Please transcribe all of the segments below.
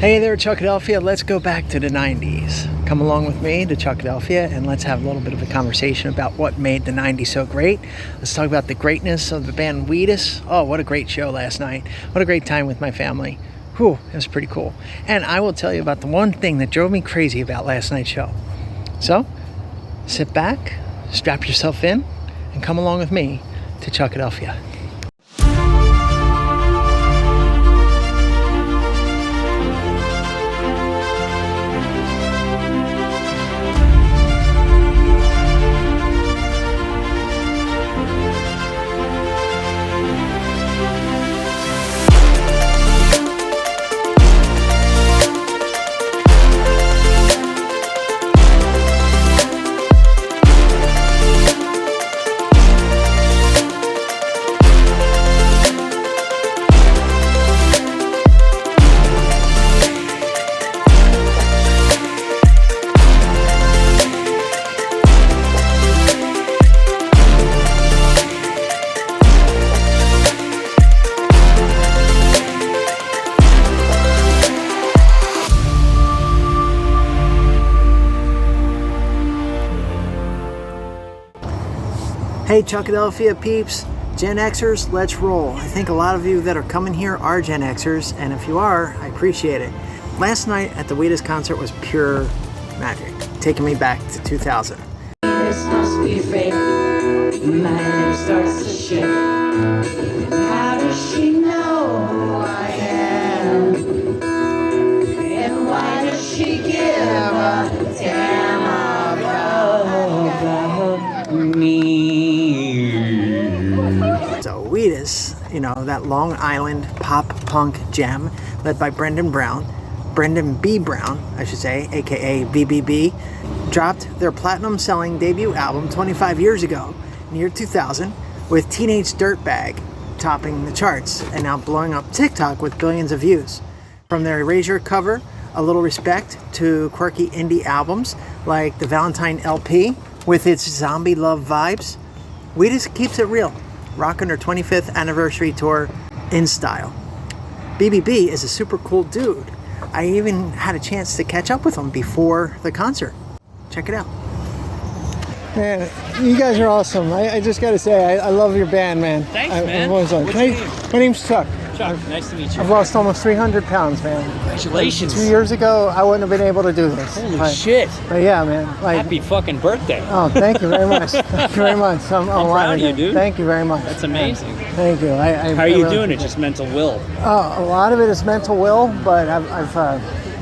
Hey there, Chuckadelphia. Let's go back to the 90s. Come along with me to Chuckadelphia and let's have a little bit of a conversation about what made the 90s so great. Let's talk about the greatness of the band Wheatus. Oh, what a great show last night. What a great time with my family. Whew, it was pretty cool. And I will tell you about the one thing that drove me crazy about last night's show. So, sit back, strap yourself in, and come along with me to Chuckadelphia. Hey Chuckadelphia peeps, Gen Xers, let's roll. I think a lot of you that are coming here are Gen Xers, and if you are, I appreciate it. Last night at the Wheatus concert was pure magic, taking me back to 2000. This must be fake. My name starts to shake. How does she know who I am? And why does she give a damn about me? So Wheatus, you know, that Long Island pop punk gem led by Brendan B. Brown, I should say, aka BBB, dropped their platinum selling debut album 25 years ago, in the year 2000, with Teenage Dirtbag topping the charts and now blowing up TikTok with billions of views. From their Erasure cover, A Little Respect, to quirky indie albums like the Valentine LP with its zombie love vibes, Wheatus keeps it real, rocking their 25th anniversary tour in style. BBB is a super cool dude. I even had a chance to catch up with him before the concert. Check it out. Man, you guys are awesome. I just got to say, I love your band, man. Thanks, man. What's your name? My name's Chuck. Chuck, nice to meet you. I've lost almost 300 pounds, man. Congratulations. 2 years ago, I wouldn't have been able to do this. Holy shit. But yeah, man. Like, Happy fucking birthday. oh, thank you very much. Thank you very much. I'm proud of you, dude. Thank you very much. That's amazing. Thank you. How are you doing it? Just mental will? A lot of it is mental will, but I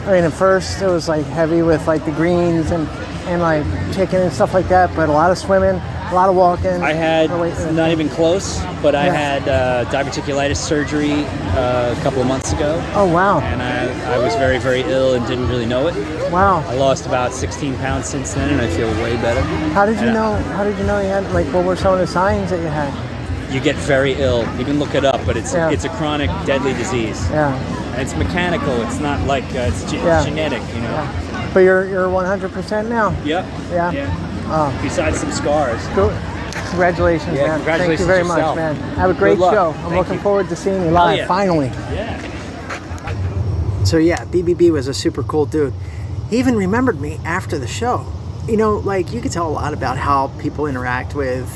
mean, at first it was like heavy with like the greens and like chicken and stuff like that, but a lot of swimming, a lot of walking. I had, not even close, but I had diverticulitis surgery a couple of months ago. Oh, wow. And I was very, very ill and didn't really know it. Wow. I lost about 16 pounds since then, and I feel way better. How did you know you had, like, what were some of the signs that you had? You get very ill. You can look it up, but it's a chronic, deadly disease. Yeah. And it's mechanical. It's not like it's genetic, you know. Yeah. But you're 100% now. Yep. Yeah. Oh. Besides some scars. Cool. Congratulations, man. Congratulations Thank you very yourself. much, man. Have a great show. I'm looking forward to seeing you live, finally. Yeah. So yeah, BBB was a super cool dude. He even remembered me after the show. You know, like, you could tell a lot about how people interact with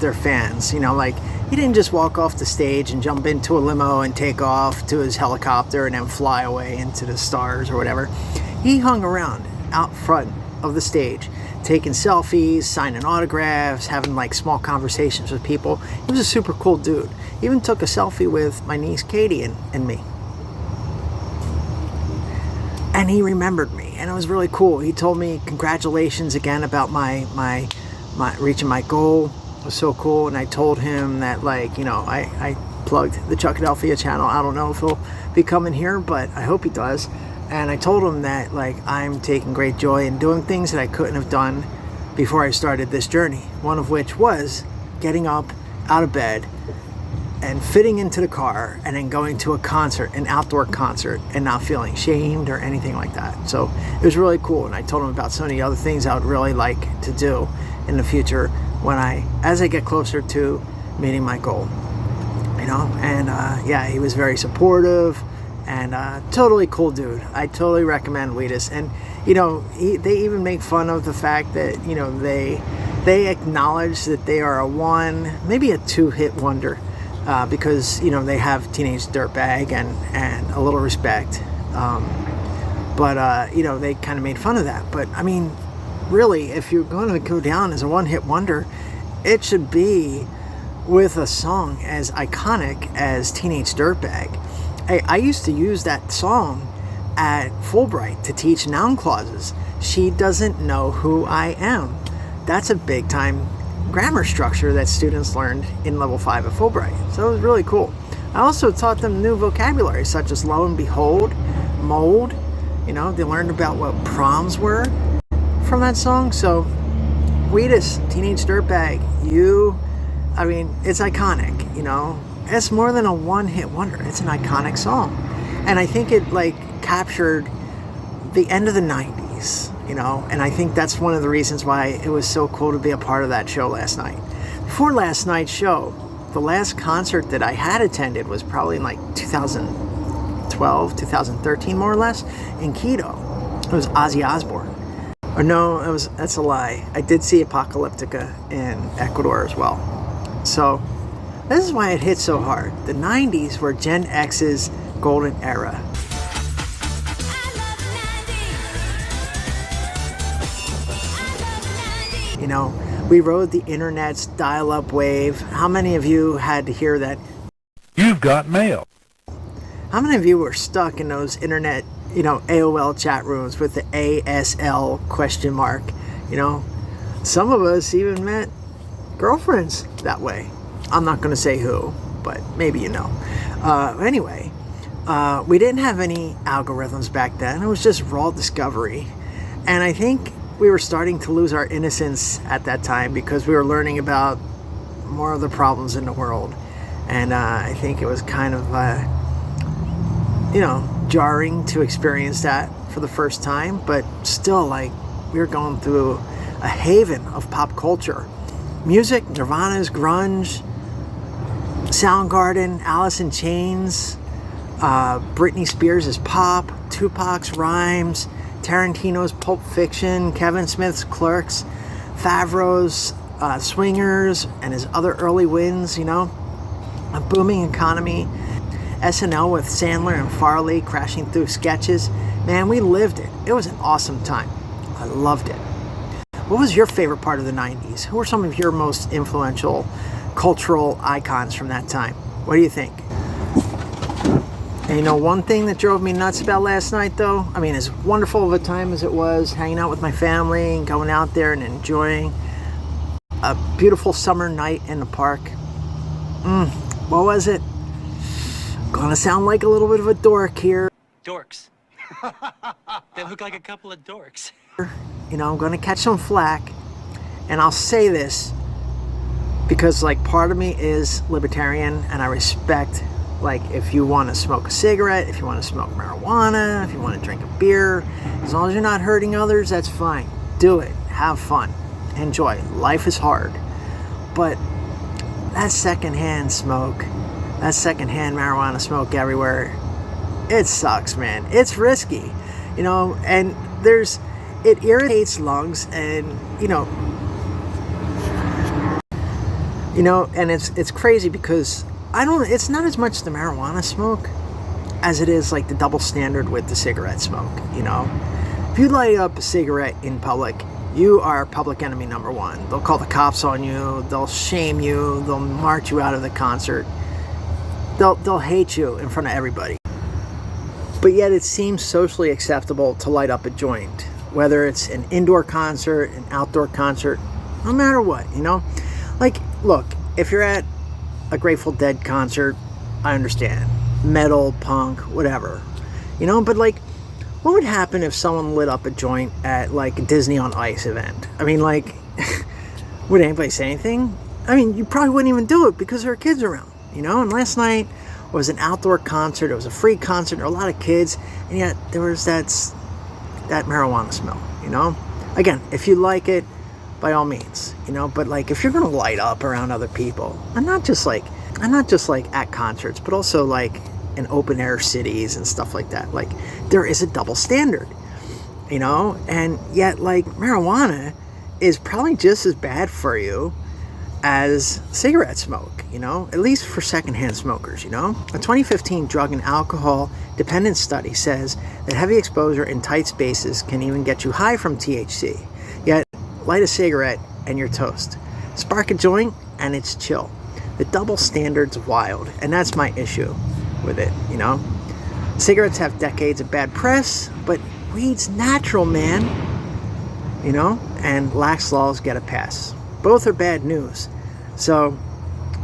their fans. You know, like, he didn't just walk off the stage and jump into a limo and take off to his helicopter and then fly away into the stars or whatever. He hung around out front of the stage, taking selfies, signing autographs, having like small conversations with people. He was a super cool dude. He even took a selfie with my niece Katie and me. And he remembered me, and it was really cool. He told me congratulations again about my reaching my goal. It was so cool. And I told him that, like, you know, I plugged the Chuckadelphia channel. I don't know if he'll be coming here, but I hope he does. And I told him that, like, I'm taking great joy in doing things that I couldn't have done before I started this journey. One of which was getting up out of bed and fitting into the car and then going to a concert, an outdoor concert, and not feeling shamed or anything like that. So it was really cool. And I told him about so many other things I would really like to do in the future as I get closer to meeting my goal. You know, and yeah, he was very supportive. and totally cool dude. I totally recommend Wheatus. And you know, they even make fun of the fact that, you know, they acknowledge that they are a one, maybe a two-hit wonder, because, you know, they have Teenage Dirtbag and A Little Respect. But you know, they kind of made fun of that. But I mean, really, if you're going to go down as a one-hit wonder, it should be with a song as iconic as Teenage Dirtbag. I used to use that song at Fulbright to teach noun clauses. She doesn't know who I am. That's a big time grammar structure that students learned in level 5 at Fulbright. So it was really cool. I also taught them new vocabulary such as lo and behold, mold. You know, they learned about what proms were from that song. So Wheatus, Teenage Dirtbag, I mean, it's iconic, you know. It's more than a one-hit wonder. It's an iconic song. And I think it, like, captured the end of the 90s, you know. And I think that's one of the reasons why it was so cool to be a part of that show last night. Before last night's show, the last concert that I had attended was probably in, like, 2012, 2013, more or less, in Quito. It was Ozzy Osbourne. Or no, that's a lie. I did see Apocalyptica in Ecuador as well. So this is why it hit so hard. The 90s were Gen X's golden era. You know, we rode the internet's dial-up wave. How many of you had to hear that? You've got mail. How many of you were stuck in those internet, you know, AOL chat rooms with the ASL question mark? You know, some of us even met girlfriends that way. I'm not going to say who, but maybe you know. Anyway, we didn't have any algorithms back then. It was just raw discovery. And I think we were starting to lose our innocence at that time because we were learning about more of the problems in the world. And I think it was kind of, you know, jarring to experience that for the first time. But still, like, we were going through a haven of pop culture. Music, Nirvana's grunge, Soundgarden, Alice in Chains, Britney Spears' pop, Tupac's rhymes, Tarantino's Pulp Fiction, Kevin Smith's Clerks, Favreau's Swingers, and his other early wins, you know, a booming economy, SNL with Sandler and Farley crashing through sketches. Man, we lived it. It was an awesome time. I loved it. What was your favorite part of the 90s? Who were some of your most influential cultural icons from that time? What do you think? And you know, one thing that drove me nuts about last night, though, I mean, as wonderful of a time as it was, hanging out with my family and going out there and enjoying a beautiful summer night in the park. What was it? Gonna sound like a little bit of a dork here. Dorks. They look like a couple of dorks. You know, I'm gonna catch some flack, and I'll say this because, like, part of me is libertarian, and I respect, like, if you want to smoke a cigarette, if you want to smoke marijuana, if you want to drink a beer, as long as you're not hurting others, that's fine. Do it. Have fun. Enjoy. Life is hard. But that secondhand smoke, that secondhand marijuana smoke everywhere, it sucks, man. It's risky, you know, and it irritates lungs, and you know, and it's crazy because it's not as much the marijuana smoke as it is like the double standard with the cigarette smoke, you know. If you light up a cigarette in public, you are public enemy number one. They'll call the cops on you, they'll shame you, they'll march you out of the concert, they'll hate you in front of everybody. But yet it seems socially acceptable to light up a joint, whether it's an indoor concert, an outdoor concert, no matter what, you know. Like, look, if you're at a Grateful Dead concert, I understand. Metal, punk, whatever. You know, but like, what would happen if someone lit up a joint at like a Disney on Ice event? I mean, like, would anybody say anything? I mean, you probably wouldn't even do it because there are kids around, you know? And last night was an outdoor concert. It was a free concert. There were a lot of kids. And yet there was that marijuana smell, you know? Again, if you like it, by all means, you know, but like if you're gonna light up around other people, and not just like at concerts, but also like in open air cities and stuff like that. Like, there is a double standard, you know, and yet, like, marijuana is probably just as bad for you as cigarette smoke, you know, at least for secondhand smokers, you know. A 2015 drug and alcohol dependence study says that heavy exposure in tight spaces can even get you high from THC. Yet, light a cigarette and you're toast. Spark a joint and it's chill. The double standard's wild, and that's my issue with it, you know. Cigarettes have decades of bad press, but weed's natural, man, you know, and lax laws get a pass. Both are bad news. So,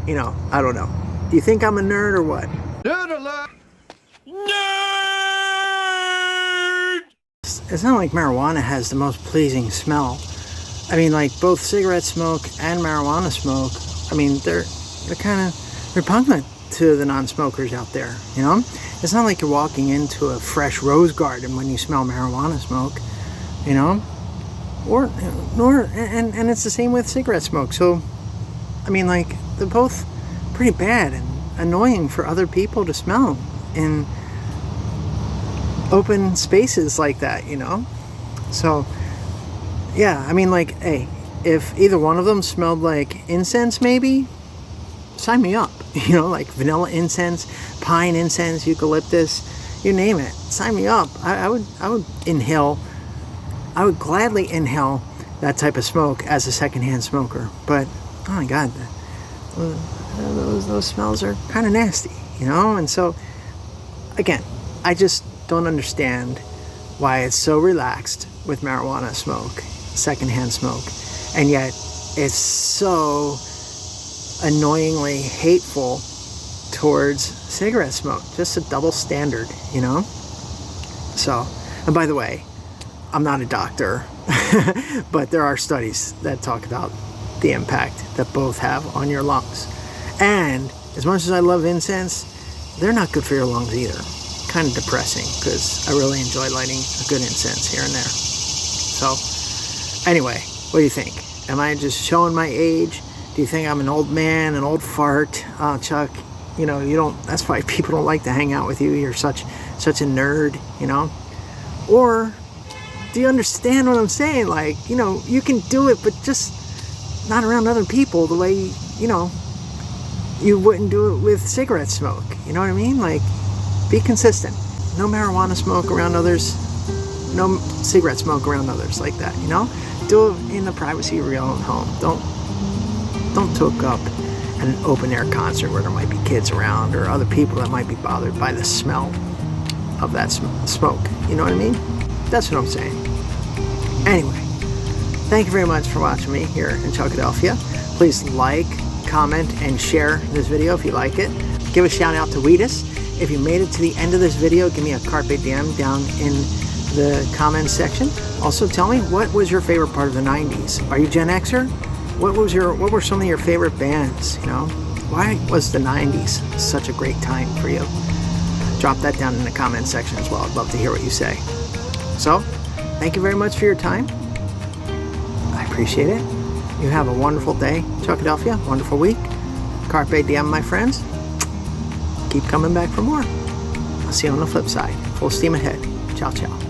you know, I don't know. Do you think I'm a nerd or what? Nerd alert! It's not like marijuana has the most pleasing smell. I mean, like, both cigarette smoke and marijuana smoke, I mean, they're kind of repugnant to the non-smokers out there, you know? It's not like you're walking into a fresh rose garden when you smell marijuana smoke, you know? And it's the same with cigarette smoke. So, I mean, like, they're both pretty bad and annoying for other people to smell in open spaces like that, you know? So, yeah, I mean, like, hey, if either one of them smelled like incense, maybe, sign me up. You know, like vanilla incense, pine incense, eucalyptus, you name it. Sign me up. I would inhale. I would gladly inhale that type of smoke as a secondhand smoker. But oh my God, those smells are kind of nasty, you know. And so, again, I just don't understand why it's so relaxed with marijuana smoke, secondhand smoke, and yet it's so annoyingly hateful towards cigarette smoke. Just a double standard, you know. So, and by the way, I'm not a doctor, but there are studies that talk about the impact that both have on your lungs. And as much as I love incense, they're not good for your lungs either. Kind of depressing, because I really enjoy lighting a good incense here and there. So, anyway, what do you think? Am I just showing my age? Do you think I'm an old man, an old fart? Oh, Chuck, you know, you don't, that's why people don't like to hang out with you. You're such a nerd, you know? Or do you understand what I'm saying? Like, you know, you can do it, but just not around other people the way, you know, you wouldn't do it with cigarette smoke. You know what I mean? Like, be consistent. No marijuana smoke around others. No cigarette smoke around others like that, you know? Do it in the privacy of your own home. Don't toke up at an open air concert where there might be kids around or other people that might be bothered by the smell of that smoke. You know what I mean? That's what I'm saying. Anyway, thank you very much for watching me here in Chuckadelphia. Please like, comment, and share this video if you like it. Give a shout out to Wheatus. If you made it to the end of this video, give me a carpe diem down in the comments section. Also, tell me, what was your favorite part of the 90s? Are you Gen Xer? What were some of your favorite bands, you know? Why was the 90s such a great time for you? Drop that down in the comment section as well. I'd love to hear what you say. So, thank you very much for your time. I appreciate it. You have a wonderful day, Chuckadelphia. Wonderful week. Carpe diem, my friends. Keep coming back for more. I'll see you on the flip side. Full steam ahead. Ciao, ciao.